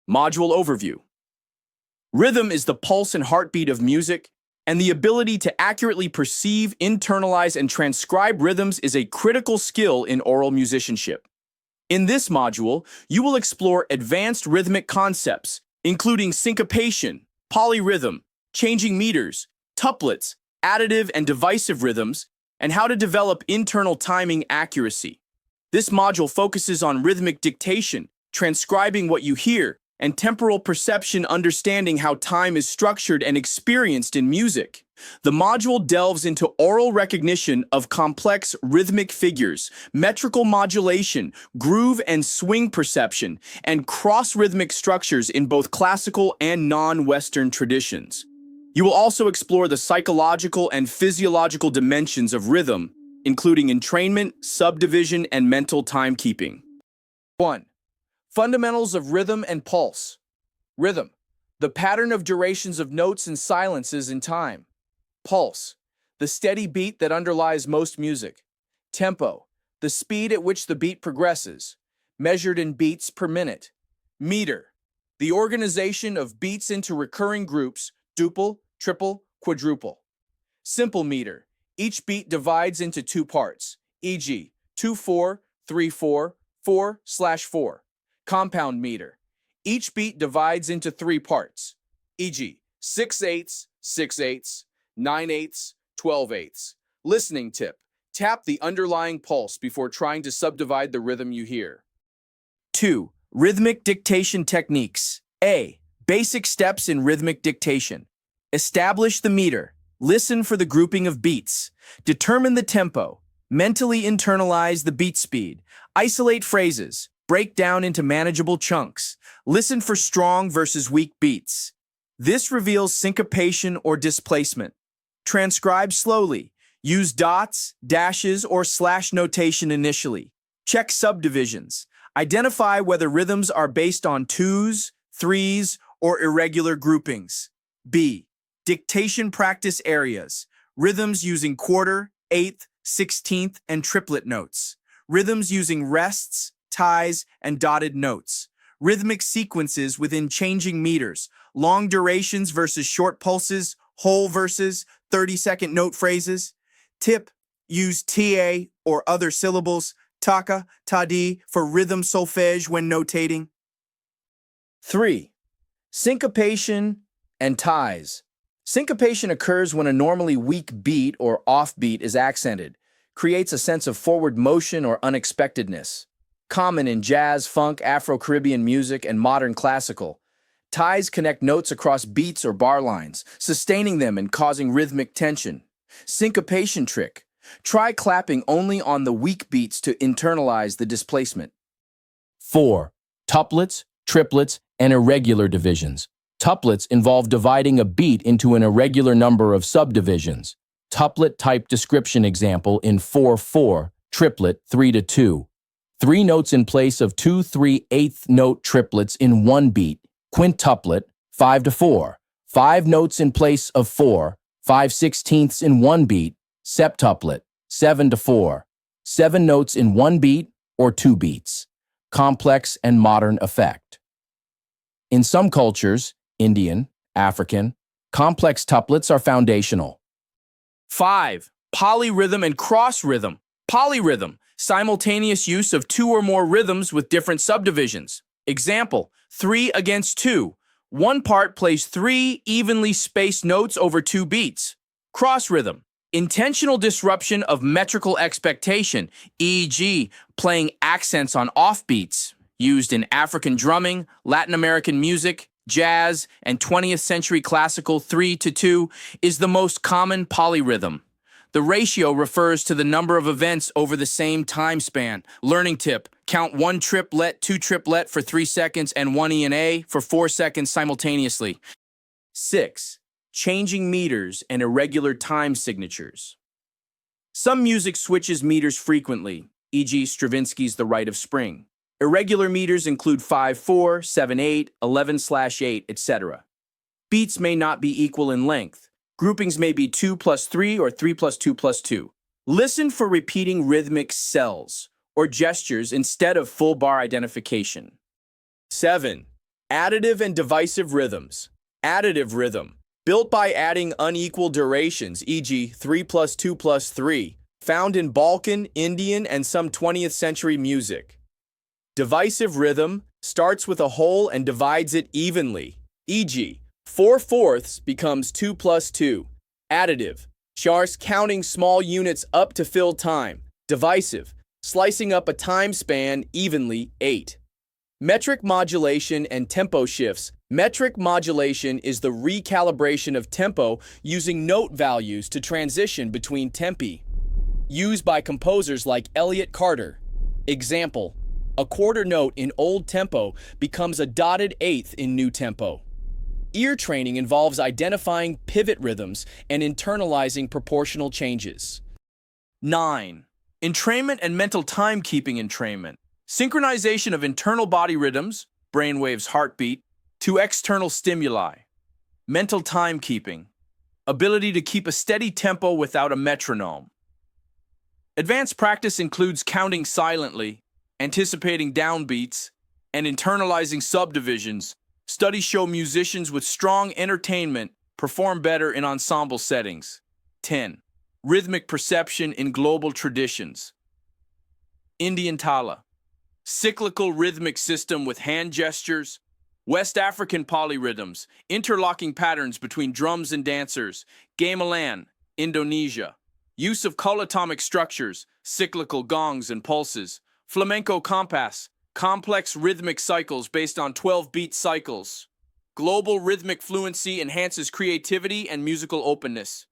Module overview. Rhythm is the pulse and heartbeat of music, and the ability to accurately perceive, internalize, and transcribe rhythms is a critical skill in aural musicianship. In this module, you will explore advanced rhythmic concepts, including syncopation, polyrhythm, changing meters, tuplets, additive and divisive rhythms, and how to develop internal timing accuracy. This module focuses on rhythmic dictation, transcribing what you hear, and temporal perception, understanding how time is structured and experienced in music. The module delves into aural recognition of complex rhythmic figures, metrical modulation, groove and swing perception, and cross-rhythmic structures in both classical and non-Western traditions. You will also explore the psychological and physiological dimensions of rhythm, including entrainment, subdivision, and mental timekeeping. 1. Fundamentals of rhythm and pulse. Rhythm, the pattern of durations of notes and silences in time. Pulse, the steady beat that underlies most music. Tempo, the speed at which the beat progresses, measured in beats per minute. Meter, the organization of beats into recurring groups, duple, triple, quadruple. Simple meter, each beat divides into two parts, e.g., 2-4, 3-4, 4/4. Compound meter, each beat divides into three parts, e.g., 6/8, 6/8, 9/8, 12/8. Listening tip, tap the underlying pulse before trying to subdivide the rhythm you hear. 2. Rhythmic dictation techniques. A. Basic steps in rhythmic dictation. Establish the meter. Listen for the grouping of beats. Determine the tempo. Mentally internalize the beat speed. Isolate phrases. Break down into manageable chunks. Listen for strong versus weak beats. This reveals syncopation or displacement. Transcribe slowly. Use dots, dashes, or slash notation initially. Check subdivisions. Identify whether rhythms are based on 2s, 3s, or irregular groupings. B. Dictation practice areas. Rhythms using quarter, eighth, 16th, and triplet notes. Rhythms using rests, ties, and dotted notes. Rhythmic sequences within changing meters. Long durations versus short pulses, whole verses, 30-second note phrases. Tip, use TA or other syllables, taka, tadi for rhythm solfege when notating. 3. Syncopation and ties. Syncopation occurs when a normally weak beat or offbeat is accented, creates a sense of forward motion or unexpectedness. Common in jazz, funk, Afro-Caribbean music, and modern classical. Ties connect notes across beats or bar lines, sustaining them and causing rhythmic tension. Syncopation trick. Try clapping only on the weak beats to internalize the displacement. 4. Tuplets, triplets, and irregular divisions. Tuplets involve dividing a beat into an irregular number of subdivisions. Tuplet type description example in 4/4, triplet 3/2. 3 notes in place of 2/3/8 note triplets in one beat. Quintuplet 5/4. 5 notes in place of 4, 5/16 in one beat. Septuplet 7/4. 7 notes in one beat or 2 beats. Complex and modern effect. In some cultures, Indian, African, complex tuplets are foundational. 5. Polyrhythm and cross-rhythm. Polyrhythm, simultaneous use of 2 or more rhythms with different subdivisions. Example, 3 against 2. One part plays 3 evenly spaced notes over 2 beats. Cross-rhythm, intentional disruption of metrical expectation, e.g., playing accents on offbeats, used in African drumming, Latin American music, jazz, and 20th century classical 3/2, is the most common polyrhythm. The ratio refers to the number of events over the same time span. Learning tip, count 1 triplet, 2 triplet for 3 seconds, and 1 E&A for 4 seconds simultaneously. 6. Changing meters and irregular time signatures. Some music switches meters frequently, e.g. Stravinsky's The Rite of Spring. Irregular meters include 5/4, 7/8, 11/8, etc. Beats may not be equal in length. Groupings may be 2+3 or 3+2+2. Listen for repeating rhythmic cells or gestures instead of full bar identification. 7. Additive and divisive rhythms. Additive rhythm, built by adding unequal durations, e.g. 3 plus 2 plus 3, found in Balkan, Indian, and some 20th century music. Divisive rhythm starts with a whole and divides it evenly, e.g. 4/4 becomes 2 plus 2. Additive, chars counting small units up to fill time. Divisive, slicing up a time span evenly, 8. Metric modulation and tempo shifts. Metric modulation is the recalibration of tempo using note values to transition between tempi. Used by composers like Elliott Carter. Example, a quarter note in old tempo becomes a dotted eighth in new tempo. Ear training involves identifying pivot rhythms and internalizing proportional changes. 9. Entrainment and mental timekeeping entrainment. Synchronization of internal body rhythms, brainwaves heartbeat, to external stimuli. Mental timekeeping. Ability to keep a steady tempo without a metronome. Advanced practice includes counting silently, anticipating downbeats, and internalizing subdivisions. Studies show musicians with strong entertainment perform better in ensemble settings. 10. Rhythmic perception in global traditions. Indian tala. Cyclical rhythmic system with hand gestures. West African polyrhythms, interlocking patterns between drums and dancers. Gamelan, Indonesia. Use of colatomic structures, cyclical gongs and pulses. Flamenco compass, complex rhythmic cycles based on 12-beat cycles. Global rhythmic fluency enhances creativity and musical openness.